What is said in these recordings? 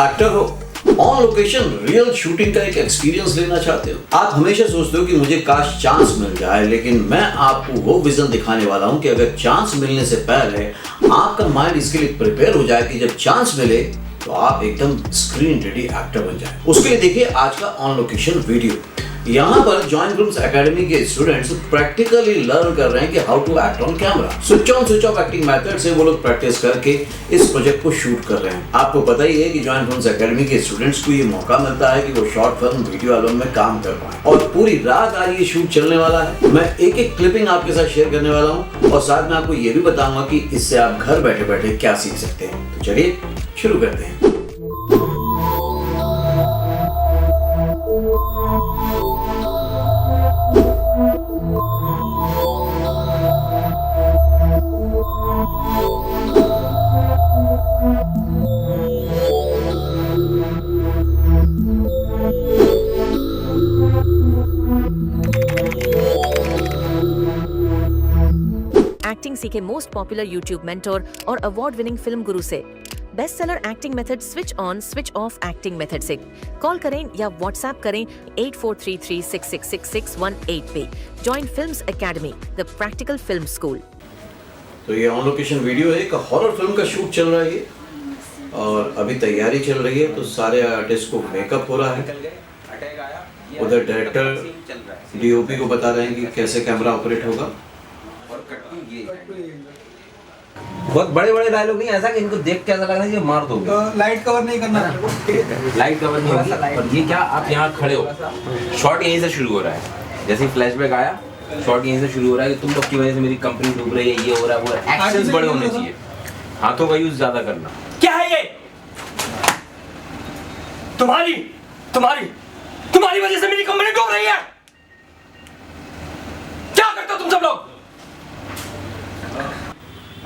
Actor हो, on location real shooting का एक एक्सपीरियंस लेना चाहते हो, आप हमेशा सोचते हो कि मुझे काश चांस मिल जाए, लेकिन मैं आपको वो विजन दिखाने वाला हूं कि अगर चांस मिलने से पहले आपका माइंड इसके लिए प्रिपेयर हो जाए कि जब चांस मिले तो आप एकदम स्क्रीन रेडी एक्टर बन जाए। उसके लिए देखिए आज का ऑन लोकेशन वीडियो। यहाँ पर जॉइन फिल्म्स एकेडमी के स्टूडेंट्स प्रैक्टिकली लर्न कर रहे हैं कि how to act on camera. Switch on switch off acting method से वो लोग प्रैक्टिस करके इस प्रोजेक्ट को शूट कर रहे हैं। आपको पता ही है कि जॉइन फिल्म्स एकेडमी के स्टूडेंट्स को ये मौका मिलता है कि वो शॉर्ट फिल्म वीडियो एल्बम में काम कर पाए और पूरी रात आज ये शूट चलने वाला है। मैं एक एक क्लिपिंग आपके साथ शेयर करने वाला हूँ और साथ में आपको ये भी बताऊंगा कि इससे आप घर बैठे बैठे क्या सीख सकते हैं। तो चलिए शुरू करते हैं। एक्टिंग सीखे मोस्ट पॉपुलर यूट्यूब मेंटोर और अवार्ड विनिंग फिल्म गुरु से। Best seller acting method switch on switch off acting method से कॉल करें या व्हाट्सएप करें 8433666618 पे। Join films academy, the practical film school. तो ये ऑन लोकेशन वीडियो है, एक हॉरर फिल्म का शूट चल रहा है ये और अभी तैयारी चल रही है। तो सारे आर्टिस्ट को मेकअप हो रहा है, उधर डायरेक्टर डीओपी को बता रहे हैं कि कैसे कैमरा ऑपरेट होगा। बहुत बड़े बड़े डायलॉग नहीं, ऐसा कि इनको देख के ऐसा लग रहा है कि मार दोगे। तो लाइट कवर नहीं करना, लाइट कवर नहीं होगी। और ये क्या, आप यहाँ खड़े हो, शॉट यहीं से शुरू हो रहा है। जैसे फ्लैशबैक आया, शॉट यहीं से शुरू हो रहा है कि तुम लोग की वजह से मेरी कंपनी डूब रही है, ये हो रहा है, वो एक्शंस बड़े होने चाहिए, हाथों का यूज ज्यादा करना। क्या है ये? तुम्हारी तुम्हारी तुम्हारी वजह से मेरी कंपनी डूब रही है। क्या करते हो तुम सब लोग?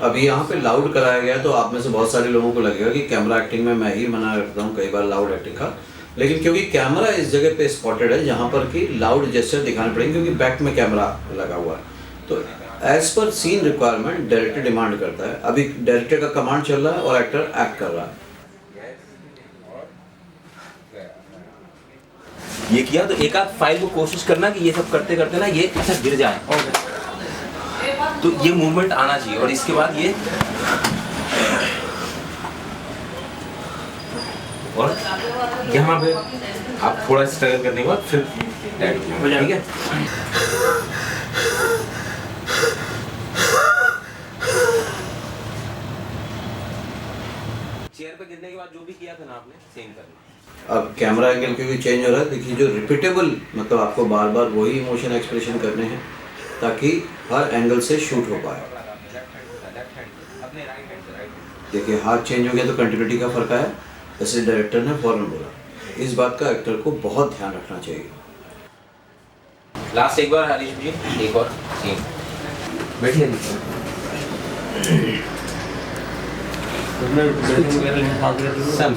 अभी यहाँ पे लाउड कराया गया तो आप में से बहुत सारे लोगों को लगेगा कि कैमरा एक्टिंग में मैं ही मना करता हूँ कई बार लाउड एक्टिंग का, लेकिन क्योंकि कैमरा इस जगह पे स्पॉटेड है जहाँ पर कि लाउड जेस्चर दिखाने पड़ेंगे क्योंकि बैक में कैमरा लगा हुआ है। तो as per scene requirement director demand करता है। अभी डायरेक्टर का कमांड चल रहा है और एक्टर एक्ट कर रहा है। ये किया तो एक आध फाइल को कोशिश करना कि ये सब करते करते ना ये ऐसा गिर जाए, तो ये मूवमेंट आना चाहिए। और इसके बाद ये और यहाँ पे आप थोड़ा स्ट्रगल करने के बाद फिर ठीक है। चेयर पे गिरने के बाद जो भी किया था ना आपने, सेम करना। अब कैमरा एंगल क्योंकि चेंज हो रहा है, देखिए जो रिपीटेबल मतलब आपको बार बार वही इमोशन एक्सप्रेशन करने हैं ताकि हर एंगल से शूट हो पाए। देखिए हाथ चेंज हो गया तो कंटिन्यूटी का फर्क आया, ऐसे डायरेक्टर ने फौरन बोला। इस बात का एक्टर को बहुत ध्यान रखना चाहिए। लास्ट एक बार हरीश जी, एक और सीन बैठिए। सेम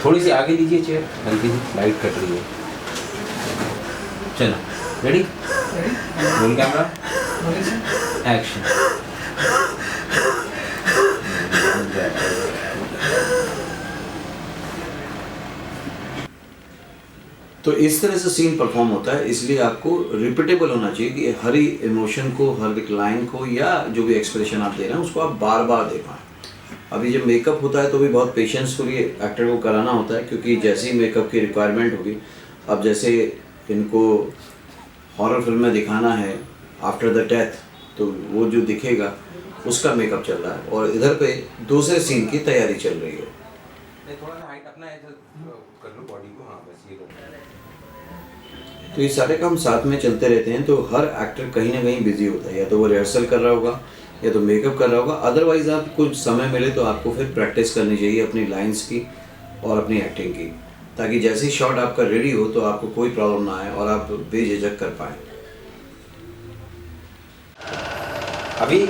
थोड़ी सी आगे लीजिए चेयर, हल्की सी लाइट कट रही है। चलो रेडी, रोल कैमरा, एक्शन। तो इस तरह से सीन परफॉर्म होता है, इसलिए आपको रिपीटेबल होना चाहिए कि हर इमोशन को, हर एक लाइन को या जो भी एक्सप्रेशन आप दे रहे हैं उसको आप बार बार दे पाएँ। अभी जब मेकअप होता है तो भी बहुत पेशेंसफुली एक्टर को कराना होता है क्योंकि जैसे ही मेकअप की रिक्वायरमेंट होगी, अब जैसे इनको हॉरर फिल्म में दिखाना है आफ्टर द डेथ, तो वो जो दिखेगा उसका मेकअप चल रहा है और इधर पे दूसरे सीन की तैयारी चल रही है। थोड़ा सा हाइट अपना ऐसा कर लो बॉडी को, हाँ बस ये करो। तो ये सारे काम साथ में चलते रहते हैं, तो हर एक्टर कहीं ना कहीं बिजी होता है, या तो वो रिहर्सल कर रहा होगा या तो मेकअप कर रहा होगा। अदरवाइज आप कुछ समय मिले तो आपको फिर प्रैक्टिस करनी चाहिए अपनी लाइंस की और अपनी एक्टिंग की, ताकि जैसे ही शॉट आपका रेडी हो तो आपको कोई प्रॉब्लम ना आए और आप बेझिझक कर पाएँ। अभी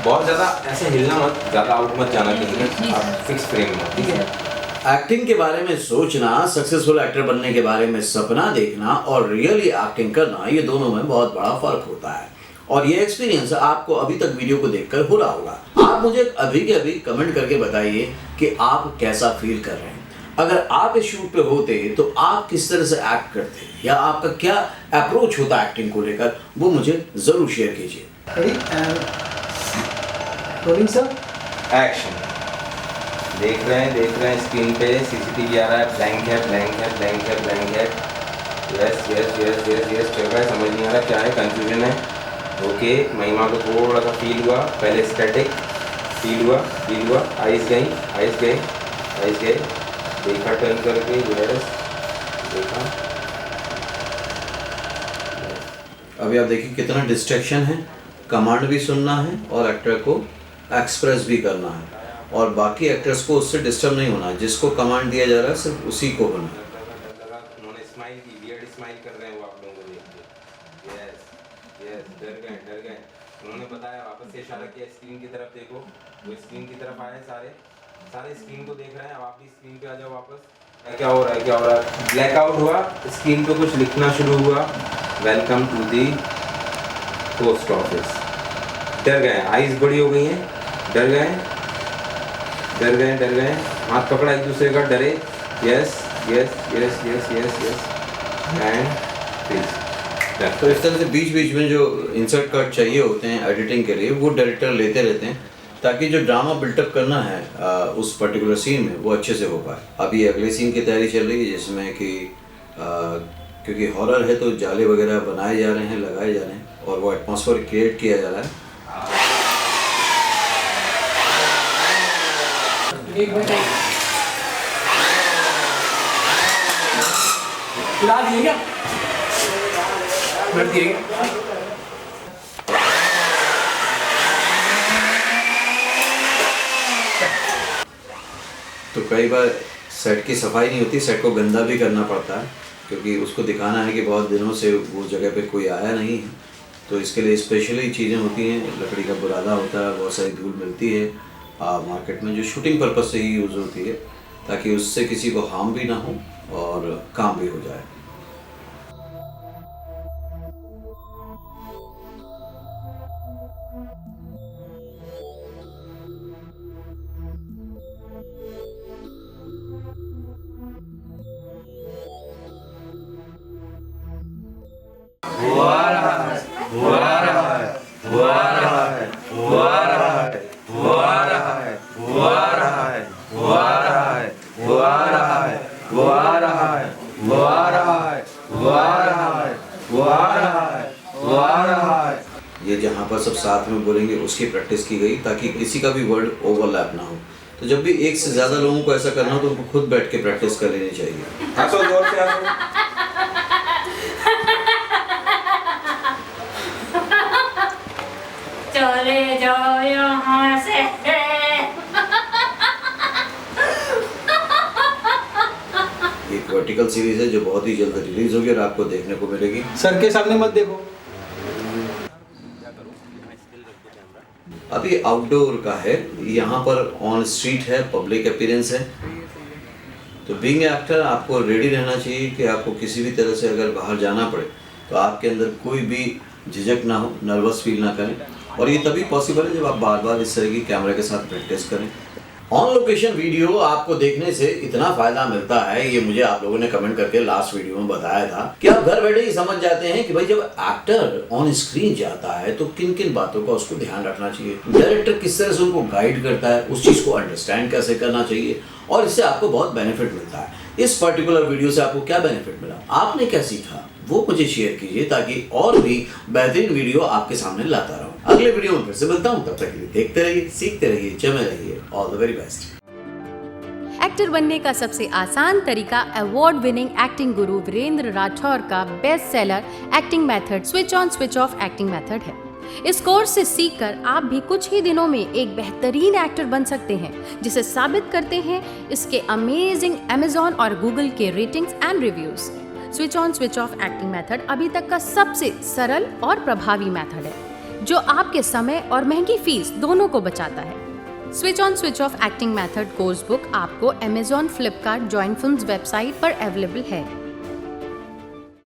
बहुत ज़्यादा ऐसे हिलना मत, ज़्यादा आउट मत जाना कहीं, आप फिक्स फ्रेम में, ठीक है। एक्टिंग के बारे में सोचना, सक्सेसफुल एक्टर बनने के बारे में सपना देखना और रियली एक्टिंग करना, ये दोनों में बहुत बड़ा फर्क होता है। और ये एक्सपीरियंस आपको अभी तक वीडियो को देखकर हो रहा होगा। आप मुझे अभी के अभी कमेंट करके बताइए कि आप कैसा फील कर रहे हैं। अगर आप इस शूट पे होते तो आप किस तरह से एक्ट करते या आपका क्या अप्रोच होता एक्टिंग को लेकर, वो मुझे जरूर शेयर कीजिए। Rolling sir. एक्शन। देख रहे हैं स्क्रीन पे सीसीटीवी आ रहा है, ब्लैंक है। यस चल रहा है, समझ नहीं आ रहा क्या है, कंफ्यूजन है। ओके, महिमा को थोड़ा सा फील हुआ, पहले स्टैटिक फील हुआ, आइज गए, देखा टर्न करके, यस देखा। अभी आप देखिए कितना डिस्ट्रैक्शन है, कमांड भी सुनना है और एक्टर को एक्सप्रेस भी करना है, और बाकी एक्टर्स को उससे डिस्टर्ब नहीं होना है। जिसको कमांड दिया जा रहा है सिर्फ उसी को होना है। उन्होंने स्माइल की, वियर्ड स्माइल कर रहे हैं वो आप लोगों को देख के। यस डर गए। उन्होंने बताया, वापस से इशारा किया, स्क्रीन की तरफ देखो। वो स्क्रीन की तरफ आए, सारे स्क्रीन को देख रहे हैं। अब आप भी स्क्रीन पे आ जाओ वापस। क्या हो रहा है? ब्लैकआउट हुआ, स्क्रीन पे कुछ लिखना शुरू हुआ, welcome to the post office. डर गए, आइज बड़ी हो गई हैं, डर गए, हाथ पकड़ा एक दूसरे का, डरे। Yes and please. तो इस तरह से बीच बीच में जो इंसर्ट कट चाहिए होते हैं एडिटिंग के लिए, वो डायरेक्टर लेते रहते हैं ताकि जो ड्रामा बिल्टअप करना है उस पर्टिकुलर सीन में वो अच्छे से हो पाए। अभी अगले सीन की तैयारी चल रही है जिसमें कि क्योंकि हॉरर है तो जाले वगैरह बनाए जा रहे हैं, लगाए जा रहे हैं और वो एटमॉस्फेयर क्रिएट किया जा रहा है। एक मिनट फिलहाल दिए क्या? दिए क्या? तो कई बार सेट की सफाई नहीं होती, सेट को गंदा भी करना पड़ता है क्योंकि उसको दिखाना है कि बहुत दिनों से वो जगह पे कोई आया नहीं है। तो इसके लिए स्पेशली चीज़ें होती हैं, लकड़ी का बुरादा होता है, बहुत सारी धूल मिलती है मार्केट में जो शूटिंग पर्पज़ से ही यूज़ होती है ताकि उससे किसी को हार्म भी ना हो और काम भी हो जाए। ये जहाँ पर सब साथ में बोलेंगे उसकी प्रैक्टिस की गई ताकि किसी का भी वर्ड ओवरलैप ना हो। तो जब भी एक से ज़्यादा लोगों को ऐसा करना हो तो उनको खुद बैठ के प्रैक्टिस कर लेनी चाहिए। हंसो, जोर से हंसो। चले जाओ यहाँ से। एक वर्टिकल सीरीज है जो बहुत ही जल्द रिलीज होगी और आपको देखने को मिलेगी। सर के सामने मत देखो। अभी आउटडोर का है, यहाँ पर ऑन स्ट्रीट है, पब्लिक अपीयरेंस है। तो बीइंग एक्टर आपको रेडी रहना चाहिए कि आपको किसी भी तरह से अगर बाहर जाना पड़े तो आपके अंदर कोई भी झिझक ना हो, नर्वस फील ना करें। और ये तभी पॉसिबल है जब आप बार बार इस तरह की कैमरे के साथ प्रैक्टिस करें। ऑन लोकेशन वीडियो आपको देखने से इतना फायदा मिलता है, ये मुझे आप लोगों ने कमेंट करके लास्ट वीडियो में बताया था कि आप घर बैठे ही समझ जाते हैं कि भाई जब एक्टर ऑन स्क्रीन जाता है तो किन किन बातों का उसको ध्यान रखना चाहिए, डायरेक्टर किस तरह से उनको गाइड करता है, उस चीज को अंडरस्टैंड कैसे करना चाहिए, और इससे आपको बहुत बेनिफिट मिलता है। इस पर्टिकुलर वीडियो से आपको क्या बेनिफिट मिला, आपने क्या सीखा, वो मुझे शेयर कीजिए ताकि और भी बेहतरीन वीडियो आपके सामने लाता रहूं। अगले वीडियो में फिर से मिलता हूं, तब तक के लिए देखते रहिए, सीखते रहिए, जमे रहिए। All the very best. Actor बनने का सबसे आसान तरीका अवार्ड विनिंग एक्टिंग गुरु वीरेंद्र राठौर का best seller acting method switch on switch off acting method है। इस कोर्स से सीखकर आप भी कुछ ही दिनों में एक बेहतरीन एक्टर बन सकते हैं, जिसे साबित करते हैं इसके अमेजिंग Amazon और Google के ratings and reviews. Switch on switch off acting method अभी तक का सबसे सरल और प्रभावी मेथड है जो आपके समय और महंगी फीस दोनों को बचाता है। Switch on switch off acting method course book आपको Amazon, Flipkart, join films website पर अवेलेबल है।